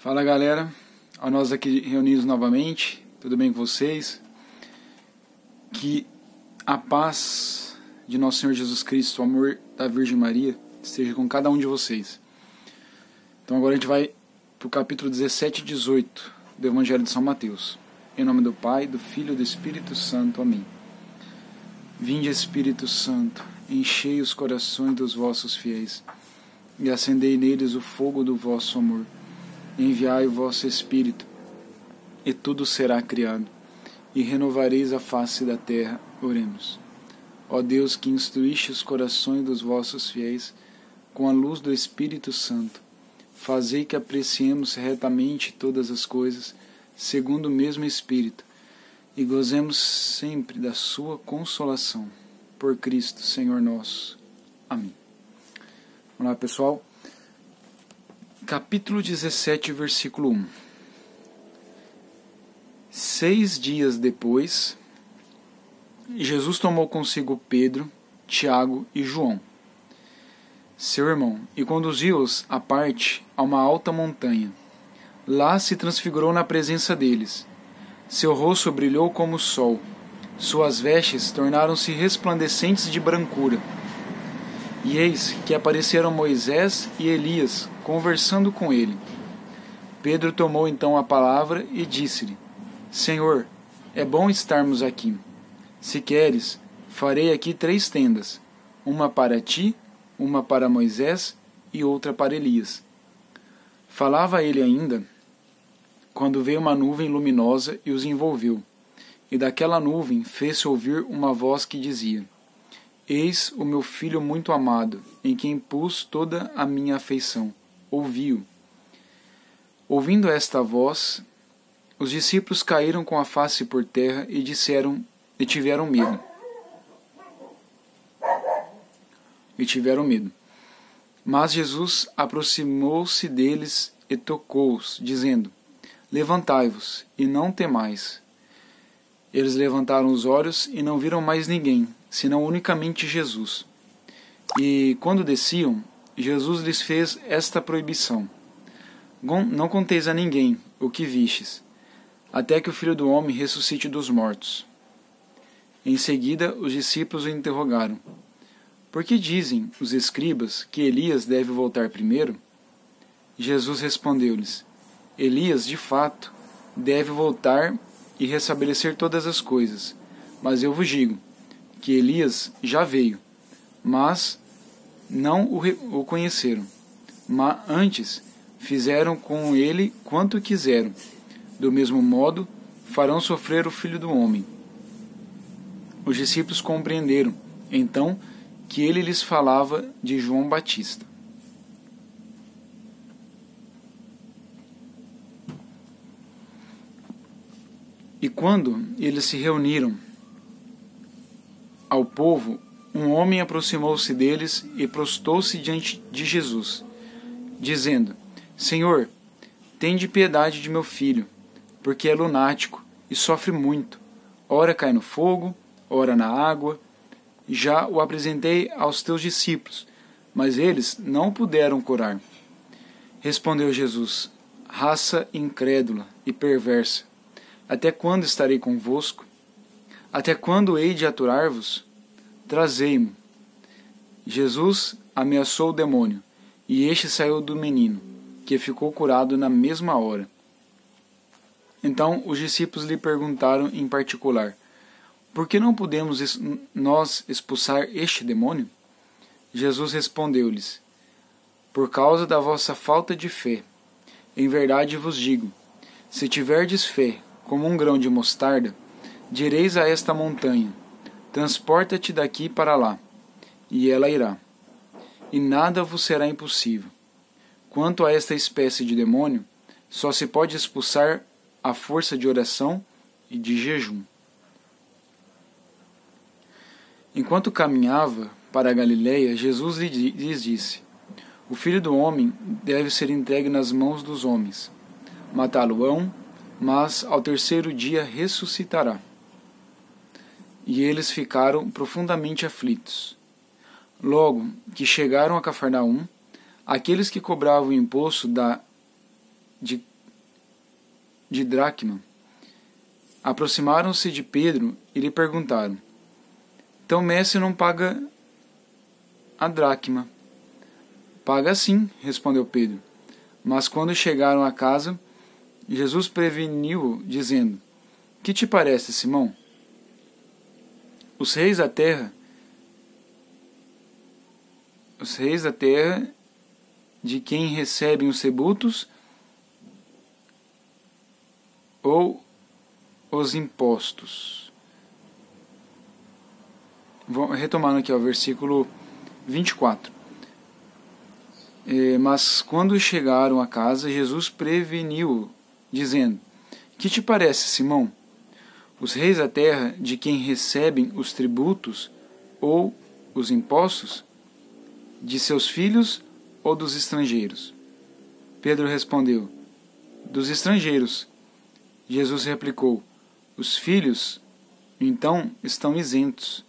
Fala galera, a nós aqui reunidos novamente, tudo bem com vocês? Que a paz de nosso Senhor Jesus Cristo, o amor da Virgem Maria, esteja com cada um de vocês. Então agora a gente vai para o capítulo 17 e 18 do Evangelho de São Mateus. Em nome do Pai, do Filho e do Espírito Santo. Amém. Vinde, Espírito Santo, enchei os corações dos vossos fiéis e acendei neles o fogo do vosso amor. Enviai o vosso Espírito, e tudo será criado, e renovareis a face da terra. Oremos. Ó Deus, que instruíste os corações dos vossos fiéis com a luz do Espírito Santo, fazei que apreciemos retamente todas as coisas, segundo o mesmo Espírito, e gozemos sempre da sua consolação. Por Cristo, Senhor nosso. Amém. Vamos lá, pessoal. Capítulo 17, versículo 1. 6 dias depois, Jesus tomou consigo Pedro, Tiago e João, seu irmão, e conduziu-os à parte a uma alta montanha. Lá se transfigurou na presença deles. Seu rosto brilhou como o sol. Suas vestes tornaram-se resplandecentes de brancura. E eis que apareceram Moisés e Elias, conversando com ele. Pedro tomou então a palavra e disse-lhe: Senhor, é bom estarmos aqui. Se queres, farei aqui 3 tendas, uma para ti, uma para Moisés e outra para Elias. Falava ele ainda, quando veio uma nuvem luminosa e os envolveu, e daquela nuvem fez-se ouvir uma voz que dizia: Eis o meu filho muito amado, em quem pus toda a minha afeição. Ouvi-o. Ouvindo esta voz, os discípulos caíram com a face por terra e tiveram medo. Mas Jesus aproximou-se deles e tocou-os, dizendo: Levantai-vos e não temais. Eles levantaram os olhos e não viram mais ninguém, senão unicamente Jesus. E quando desciam, Jesus lhes fez esta proibição: Não conteis a ninguém o que vistes, até que o Filho do Homem ressuscite dos mortos. Em seguida, os discípulos o interrogaram: Por que dizem os escribas que Elias deve voltar primeiro? Jesus respondeu-lhes: Elias, de fato, deve voltar e restabelecer todas as coisas. Mas eu vos digo que Elias já veio, mas não o conheceram. Mas antes fizeram com ele quanto quiseram. Do mesmo modo, farão sofrer o Filho do Homem. Os discípulos compreenderam, então, que ele lhes falava de João Batista. E quando eles se reuniram ao povo, um homem aproximou-se deles e prostou-se diante de Jesus, dizendo: Senhor, tende piedade de meu filho, porque é lunático e sofre muito. Ora cai no fogo, ora na água. Já o apresentei aos teus discípulos, mas eles não o puderam curar. Respondeu Jesus: Raça incrédula e perversa, até quando estarei convosco? Até quando hei de aturar-vos? Trazei-mo. Jesus ameaçou o demônio, e este saiu do menino, que ficou curado na mesma hora. Então os discípulos lhe perguntaram em particular: Por que não podemos nós expulsar este demônio? Jesus respondeu-lhes: Por causa da vossa falta de fé. Em verdade vos digo, se tiverdes fé como um grão de mostarda, direis a esta montanha: transporta-te daqui para lá, e ela irá, e nada vos será impossível. Quanto a esta espécie de demônio, só se pode expulsar à força de oração e de jejum. Enquanto caminhava para a Galileia, Jesus lhes disse: O Filho do Homem deve ser entregue nas mãos dos homens. Matá-lo-ão, mas ao 3º dia ressuscitará. E eles ficaram profundamente aflitos. Logo que chegaram a Cafarnaum, aqueles que cobravam o imposto de de dracma. Aproximaram-se de Pedro e lhe perguntaram: então mestre não paga a dracma? Paga sim, respondeu Pedro. Mas quando chegaram à casa, Jesus preveniu-o, dizendo: que te parece, Simão? Os reis da terra de quem recebem os tributos ou os impostos? Retomando aqui, versículo 24. Mas quando chegaram a casa, Jesus preveniu-o, dizendo: que te parece, Simão? Os reis da terra de quem recebem os tributos ou os impostos? De seus filhos ou dos estrangeiros? Pedro respondeu: dos estrangeiros. Jesus replicou: os filhos, então, estão isentos.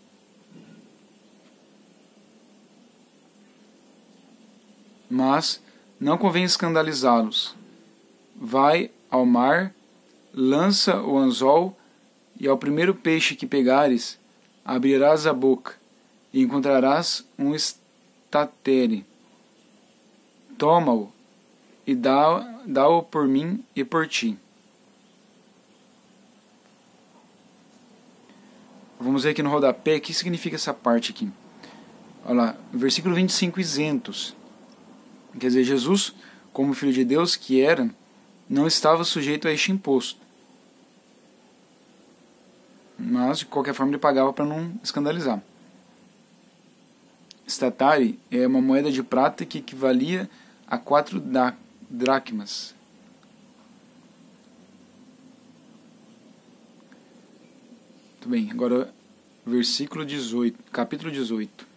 Mas não convém escandalizá-los. Vai ao mar, lança o anzol, e ao primeiro peixe que pegares, abrirás a boca, e encontrarás um estatere. Toma-o, e dá-o por mim e por ti. Vamos ver aqui no rodapé o que significa essa parte aqui. Olha lá, versículo 25, isentos. Quer dizer, Jesus, como Filho de Deus que era, não estava sujeito a este imposto. Mas, de qualquer forma, ele pagava para não escandalizar. Statari é uma moeda de prata que equivalia a 4 dracmas. Muito bem, agora versículo 18, capítulo 18.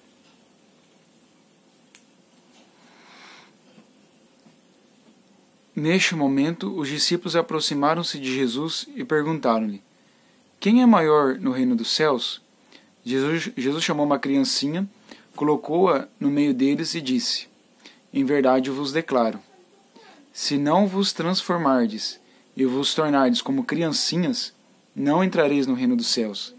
Neste momento, os discípulos aproximaram-se de Jesus e perguntaram-lhe: quem é maior no reino dos céus? Jesus chamou uma criancinha, colocou-a no meio deles e disse: em verdade vos declaro, se não vos transformardes e vos tornardes como criancinhas, não entrareis no reino dos céus.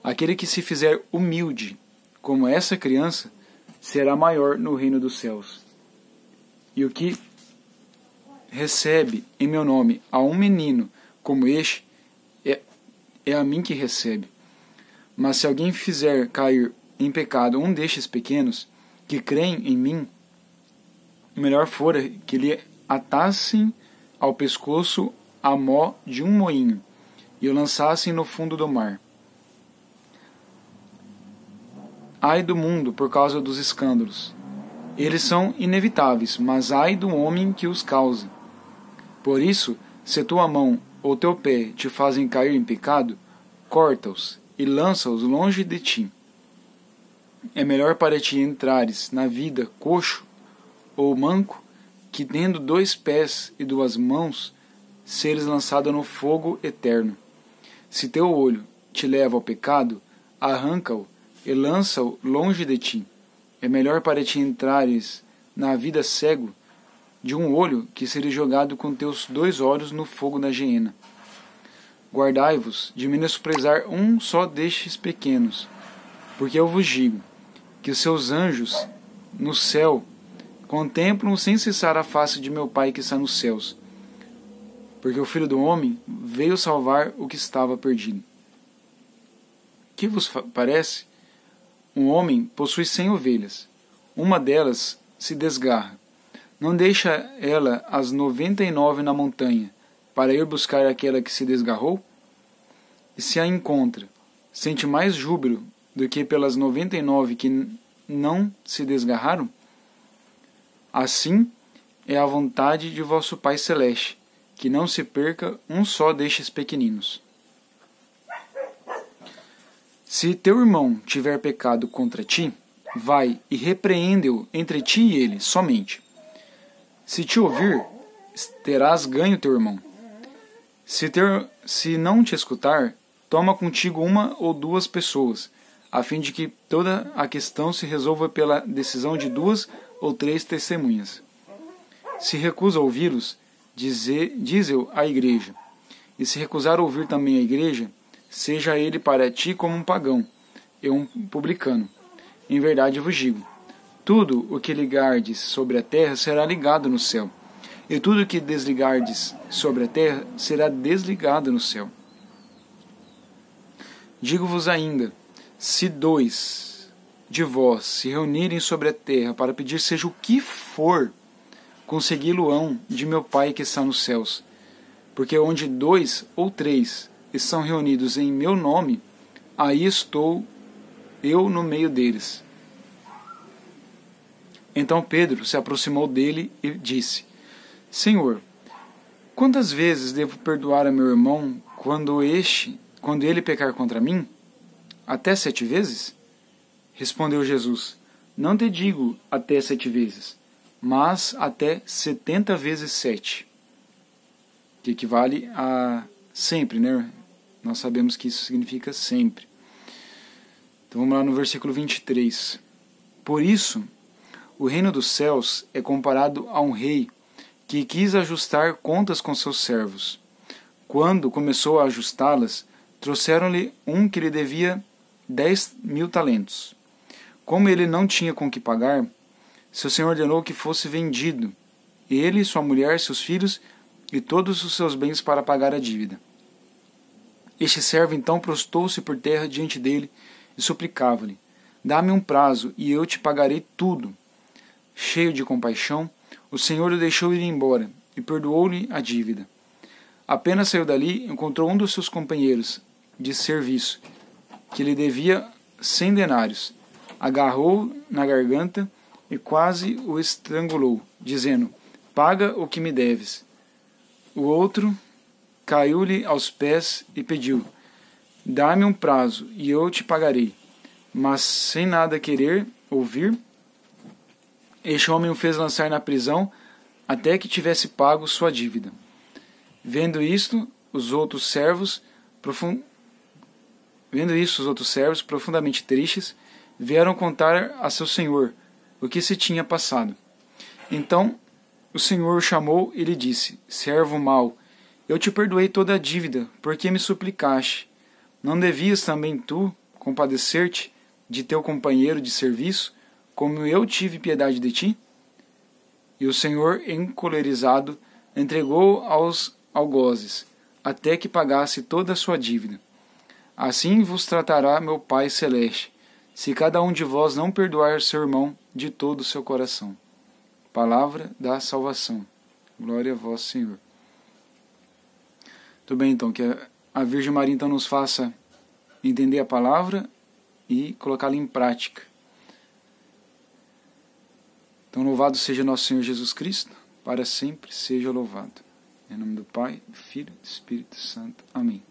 Aquele que se fizer humilde, como essa criança, será maior no reino dos céus. E o que recebe em meu nome a um menino como este, é a mim que recebe. Mas se alguém fizer cair em pecado um destes pequenos, que creem em mim, melhor fora que lhe atassem ao pescoço a mó de um moinho e o lançassem no fundo do mar. Ai do mundo por causa dos escândalos. Eles são inevitáveis, mas ai do homem que os causa. Por isso, se tua mão ou teu pé te fazem cair em pecado, corta-os e lança-os longe de ti. É melhor para ti entrares na vida coxo ou manco, que tendo 2 pés e 2 mãos, seres lançado no fogo eterno. Se teu olho te leva ao pecado, arranca-o e lança-o longe de ti. É melhor para ti entrares na vida cego de um olho, que seres jogado com teus 2 olhos no fogo da geena. Guardai-vos de menosprezar um só destes pequenos, porque eu vos digo que os seus anjos no céu contemplam sem cessar a face de meu Pai que está nos céus, porque o Filho do Homem veio salvar o que estava perdido. Que vos parece? Um homem possui 100 ovelhas. Uma delas se desgarra. Não deixa ela as 99 na montanha, para ir buscar aquela que se desgarrou? E se a encontra, sente mais júbilo do que pelas 99 que não se desgarraram? Assim é a vontade de vosso Pai Celeste, que não se perca um só destes pequeninos. Se teu irmão tiver pecado contra ti, vai e repreende-o entre ti e ele, somente. Se te ouvir, terás ganho teu irmão. Se não te escutar, toma contigo 1 ou 2 pessoas, a fim de que toda a questão se resolva pela decisão de 2 ou 3 testemunhas. Se recusa a ouvi-los, dize-o à igreja. e se recusar a ouvir também a igreja, seja ele para ti como um pagão e um publicano. Em verdade vos digo, tudo o que ligardes sobre a terra será ligado no céu, e tudo o que desligardes sobre a terra será desligado no céu. Digo-vos ainda, se 2 de vós se reunirem sobre a terra para pedir seja o que for, consegui-lo-ão de meu Pai que está nos céus. Porque onde 2 ou 3 estão reunidos em meu nome, aí estou eu no meio deles. Então Pedro se aproximou dele e disse, Senhor, quantas vezes devo perdoar a meu irmão quando ele pecar contra mim? Até 7 vezes? Respondeu Jesus, não te digo até 7 vezes, mas até 70 vezes 7. Que equivale a sempre, né? Nós sabemos que isso significa sempre. Então vamos lá no versículo 23. Por isso, o reino dos céus é comparado a um rei que quis ajustar contas com seus servos. Quando começou a ajustá-las, trouxeram-lhe um que lhe devia 10.000 talentos. Como ele não tinha com que pagar, seu senhor ordenou que fosse vendido, ele, sua mulher, seus filhos e todos os seus bens para pagar a dívida. Este servo então prostou-se por terra diante dele e suplicava-lhe, dá-me um prazo e eu te pagarei tudo. Cheio de compaixão, o senhor o deixou ir embora e perdoou-lhe a dívida. Apenas saiu dali, encontrou um dos seus companheiros de serviço, que lhe devia 100 denários, agarrou-o na garganta e quase o estrangulou, dizendo, paga o que me deves. O outro caiu-lhe aos pés e pediu, dá-me um prazo e eu te pagarei. Mas sem nada querer ouvir, este homem o fez lançar na prisão até que tivesse pago sua dívida. Vendo isto, os outros servos, profundamente tristes, vieram contar a seu senhor o que se tinha passado. Então o senhor o chamou e lhe disse, servo mau, eu te perdoei toda a dívida, porque me suplicaste. Não devias também tu compadecer-te de teu companheiro de serviço, como eu tive piedade de ti? E o senhor, encolerizado, entregou-o aos algozes, até que pagasse toda a sua dívida. Assim vos tratará meu Pai Celeste, se cada um de vós não perdoar seu irmão de todo o seu coração. Palavra da salvação. Glória a vós, Senhor. Muito bem, então, que a Virgem Maria então nos faça entender a palavra e colocá-la em prática. Então, louvado seja nosso Senhor Jesus Cristo, para sempre seja louvado. Em nome do Pai, do Filho e do Espírito Santo. Amém.